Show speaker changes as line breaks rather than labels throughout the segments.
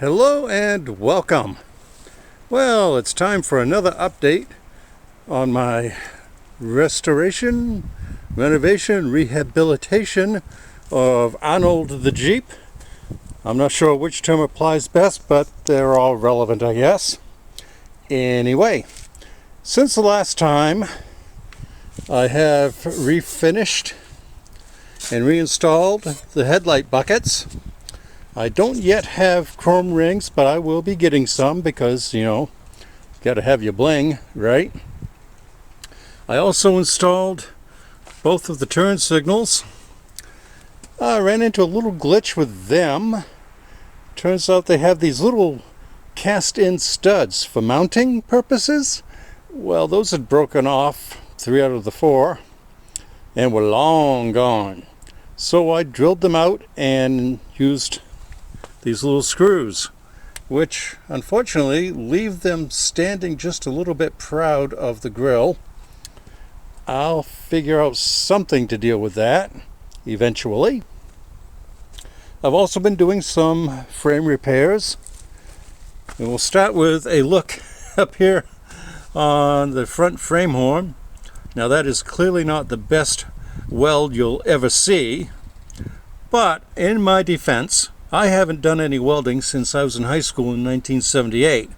Hello and welcome. Well, it's time for another update on my restoration, renovation, rehabilitation of Arnold the Jeep. I'm not sure which term applies best, but they're all relevant, I guess. Anyway, since the last time, I have refinished and reinstalled the headlight buckets. I don't yet have chrome rings, but I will be getting some because, gotta have your bling, right? I also installed both of the turn signals. I ran into a little glitch with them. Turns out they have these little cast-in studs for mounting purposes. Well, those had broken off 3 out of the 4 and were long gone. So I drilled them out and used these little screws, which unfortunately leave them standing just a little bit proud of the grill. I'll figure out something to deal with that eventually. I've also been doing some frame repairs, and we'll start with a look up here on the front frame horn. Now that is clearly not the best weld you'll ever see, but in my defense, I haven't done any welding since I was in high school in 1978,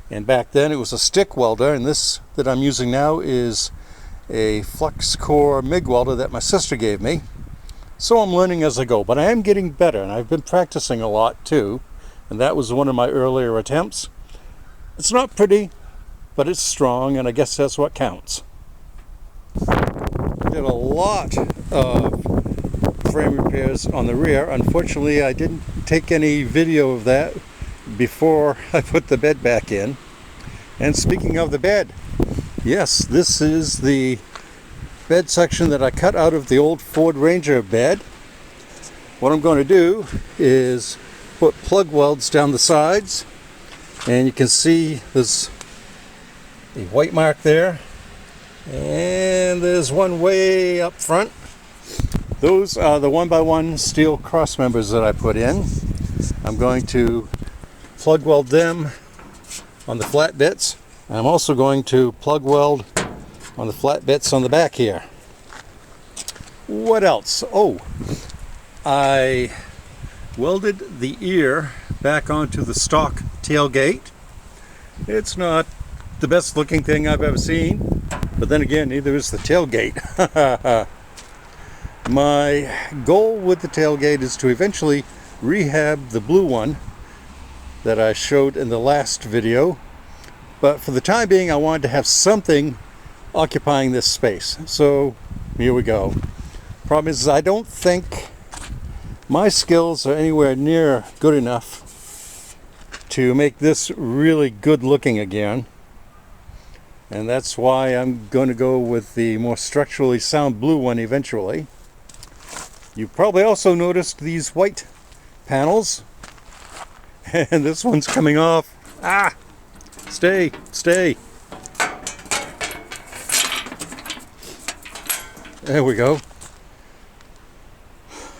and back then it was a stick welder, and this that I'm using now is a flux core MIG welder that my sister gave me. So I'm learning as I go, but I am getting better, and I've been practicing a lot too, and that was one of my earlier attempts. It's not pretty, but it's strong, and I guess that's what counts. I did a lot of frame repairs on the rear. Unfortunately, I didn't take any video of that before I put the bed back in. And speaking of the bed, yes, this is the bed section that I cut out of the old Ford Ranger bed. What I'm going to do is put plug welds down the sides, and you can see there's a white mark there, and there's one way up front. Those are the 1x1 steel cross members that I put in. I'm going to plug weld them on the flat bits. I'm also going to plug weld on the flat bits on the back here. What else? Oh, I welded the ear back onto the stock tailgate. It's not the best looking thing I've ever seen, but then again, neither is the tailgate. My goal with the tailgate is to eventually rehab the blue one that I showed in the last video, but for the time being I wanted to have something occupying this space. So here we go. Problem is, I don't think my skills are anywhere near good enough to make this really good looking again, and that's why I'm going to go with the more structurally sound blue one eventually. You probably also noticed these white panels, and this one's coming off. Stay. There we go.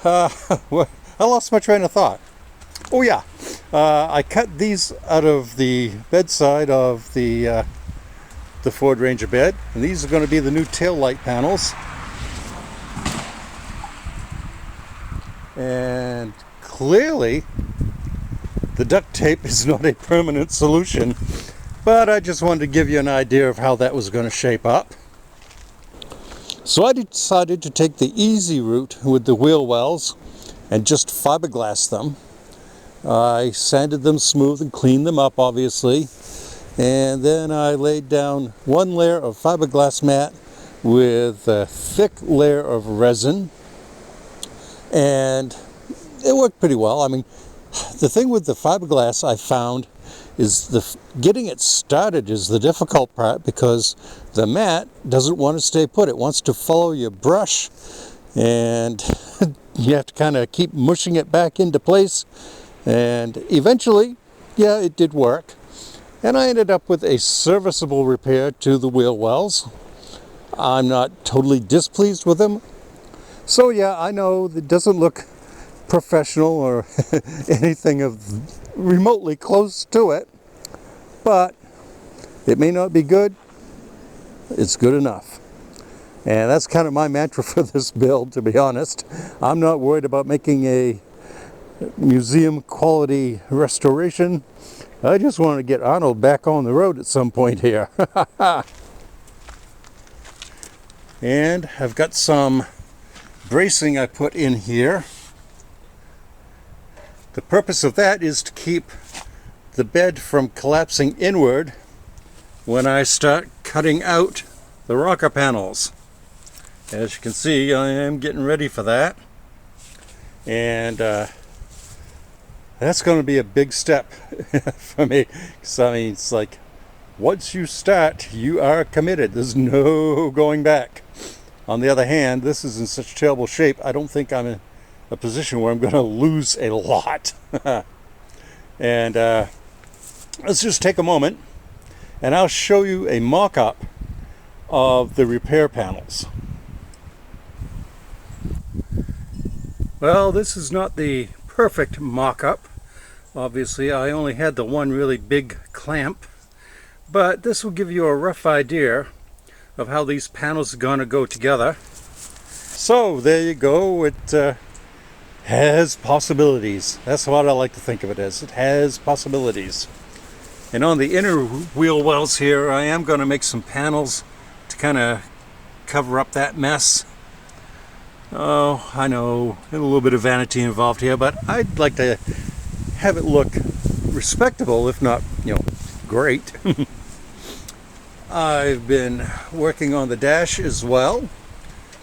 I lost my train of thought. Oh yeah, I cut these out of the bedside of the Ford Ranger bed, and these are going to be the new tail light panels. And clearly the duct tape is not a permanent solution, but I just wanted to give you an idea of how that was going to shape up. So I decided to take the easy route with the wheel wells and just fiberglass them. I sanded them smooth and cleaned them up, obviously, and then I laid down one layer of fiberglass mat with a thick layer of resin, and it worked pretty well. I mean, the thing with the fiberglass I found is getting it started is the difficult part, because the mat doesn't want to stay put. It wants to follow your brush, and you have to kind of keep mushing it back into place. And eventually, yeah, it did work. And I ended up with a serviceable repair to the wheel wells. I'm not totally displeased with them. So yeah, I know it doesn't look professional or anything of remotely close to it, but it may not be good. It's good enough. And that's kind of my mantra for this build, to be honest. I'm not worried about making a museum quality restoration. I just want to get Arnold back on the road at some point here. And I've got some bracing I put in here. The purpose of that is to keep the bed from collapsing inward when I start cutting out the rocker panels. As you can see, I am getting ready for that, and that's going to be a big step for me, because I mean, it's like once you start, you are committed. There's no going back. On the other hand, this is in such terrible shape, I don't think I'm in a position where I'm going to lose a lot. And let's just take a moment and I'll show you a mock-up of the repair panels. Well, this is not the perfect mock-up. Obviously, I only had the one really big clamp, but this will give you a rough idea of how these panels are going to go together. So there you go. It has possibilities. That's what I like to think of it as. It has possibilities. And on the inner wheel wells here, I am going to make some panels to kind of cover up that mess. Oh, I know, a little bit of vanity involved here, but I'd like to have it look respectable, if not, great. I've been working on the dash as well.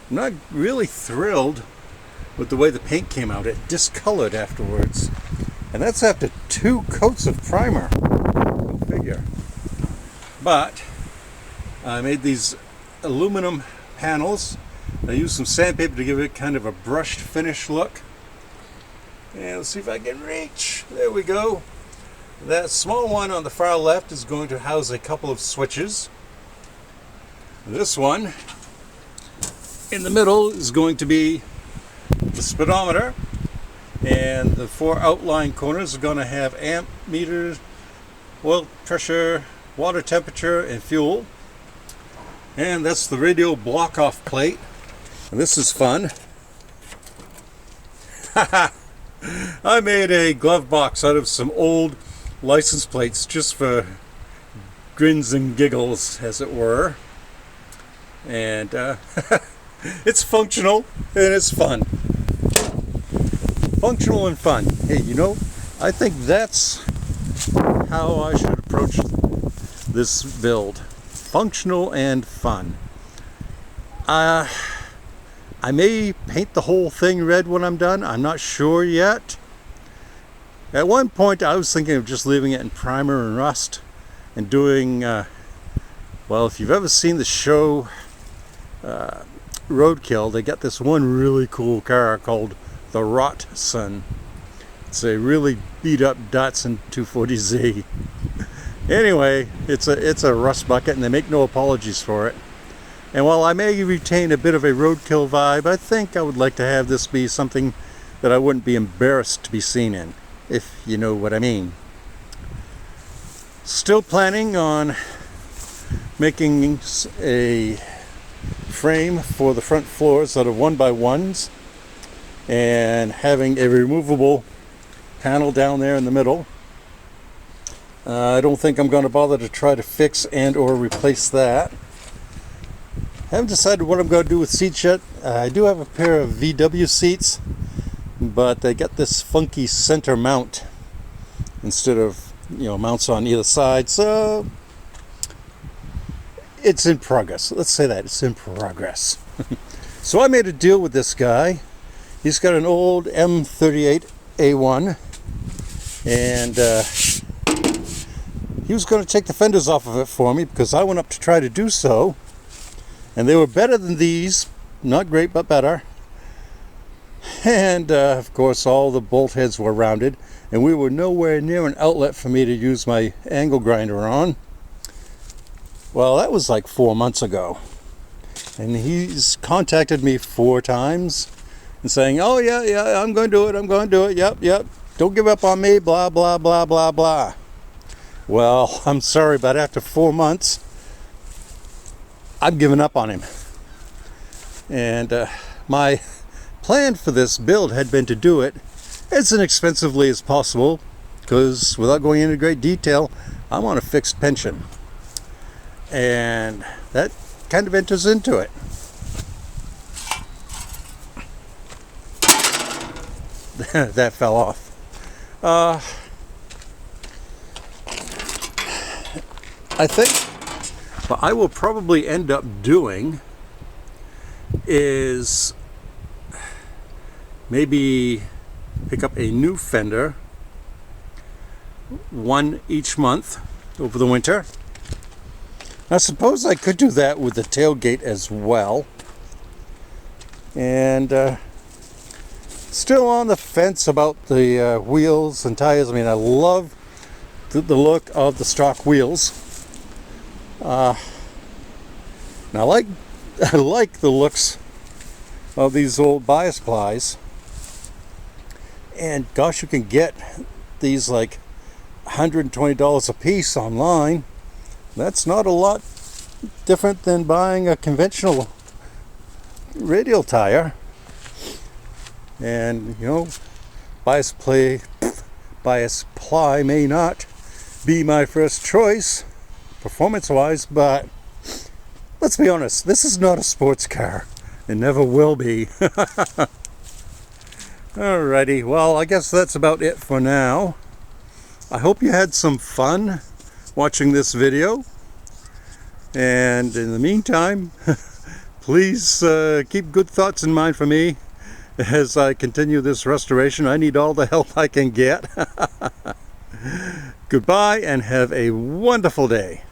I'm not really thrilled with the way the paint came out. It discolored afterwards. And that's after 2 coats of primer. Go figure. But I made these aluminum panels. I used some sandpaper to give it kind of a brushed finish look. And let's see if I can reach. There we go. That small one on the far left is going to house a couple of switches. This one in the middle is going to be the speedometer. And the 4 outline corners are going to have amp meters, oil pressure, water temperature, and fuel. And that's the radio block-off plate. And this is fun. I made a glove box out of some old license plates just for grins and giggles, as it were. And it's functional and it's fun. Functional and fun. Hey, I think that's how I should approach this build. Functional and fun. I may paint the whole thing red when I'm done. I'm not sure yet. At one point I was thinking of just leaving it in primer and rust and doing, well, if you've ever seen the show Roadkill, they got this one really cool car called the Rot Sun. It's a really beat up Datsun 240Z. Anyway, it's a rust bucket and they make no apologies for it. And while I may retain a bit of a roadkill vibe, I think I would like to have this be something that I wouldn't be embarrassed to be seen in, if you know what I mean. Still planning on making a frame for the front floors that are 1x1s and having a removable panel down there in the middle. I don't think I'm going to bother to try to fix and or replace that. Haven't decided what I'm going to do with seats yet. I do have a pair of VW seats, but they got this funky center mount instead of mounts on either side, so it's in progress. Let's say that it's in progress. So I made a deal with this guy. He's got an old M38A1 and he was going to take the fenders off of it for me because I went up to try to do so. And they were better than these. Not great, but better. And of course all the bolt heads were rounded. And we were nowhere near an outlet for me to use my angle grinder on. Well, that was like 4 months ago. And he's contacted me 4 times and saying, oh yeah, I'm going to do it, yep. don't give up on me, blah, blah, blah, blah, blah. Well, I'm sorry, but after 4 months, I've given up on him. And my plan for this build had been to do it as inexpensively as possible, because without going into great detail, I want a fixed pension. And that kind of enters into it. That fell off. I think what I will probably end up doing is maybe pick up a new fender, one each month over the winter. I suppose I could do that with the tailgate as well. And still on the fence about the wheels and tires. I mean, I love the look of the stock wheels. And I like the looks of these old bias plies. And gosh, you can get these like $120 a piece online. That's not a lot different than buying a conventional radial tire. And you know, bias ply may not be my first choice performance wise, but let's be honest, this is not a sports car. It never will be. Alrighty, well, I guess that's about it for now. I hope you had some fun watching this video. And in the meantime, please keep good thoughts in mind for me as I continue this restoration. I need all the help I can get. Goodbye and have a wonderful day.